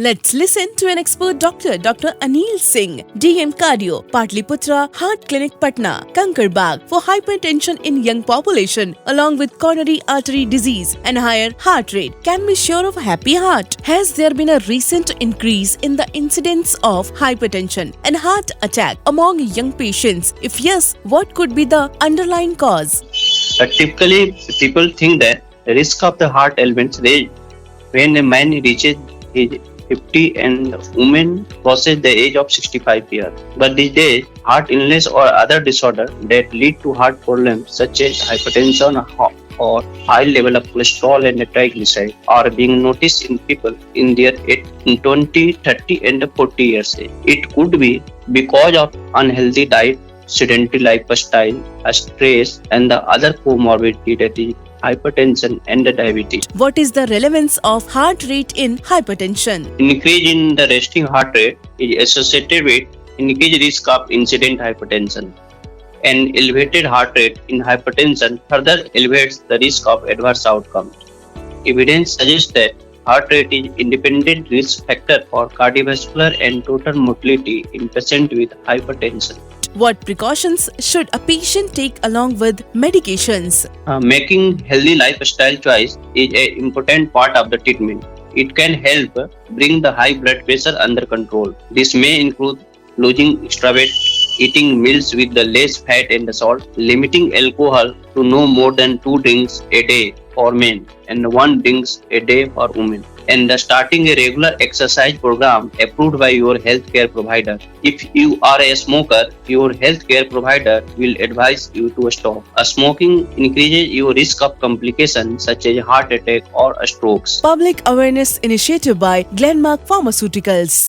Let's listen to an expert doctor, Dr. Anil Singh, DM Cardio, Patliputra Heart Clinic, Patna, Kankerbagh, for hypertension in young population, along with coronary artery disease and higher heart rate. Can be sure of a happy heart. Has there been a recent increase in the incidence of hypertension and heart attack among young patients? If yes, what could be the underlying cause? Typically, people think that the risk of the heart ailments range when a man reaches age 50 and a woman crosses the age of 65 years. But these days, heart illness or other disorder that lead to heart problems such as hypertension or high level of cholesterol and triglycerides are being noticed in people in their 20, 30 and 40 years age. It could be because of unhealthy diet, sedentary lifestyle, stress, and the other comorbidity, that is hypertension and the diabetes. What is the relevance of heart rate in hypertension? Increase in the resting heart rate is associated with increased risk of incident hypertension. An elevated heart rate in hypertension further elevates the risk of adverse outcomes. Evidence suggests that heart rate is independent risk factor for cardiovascular and total mortality in patients with hypertension. What precautions should a patient take along with medications? Making healthy lifestyle choice is an important part of the treatment. It can help bring the high blood pressure under control. This may include losing extra weight, eating meals with the less fat and salt, limiting alcohol to no more than 2 drinks a day for men and 1 drinks a day for women, and starting a regular exercise program approved by your healthcare provider. If you are a smoker, your healthcare provider will advise you to stop. Smoking increases your risk of complications such as heart attack or strokes. Public awareness initiative by Glenmark Pharmaceuticals.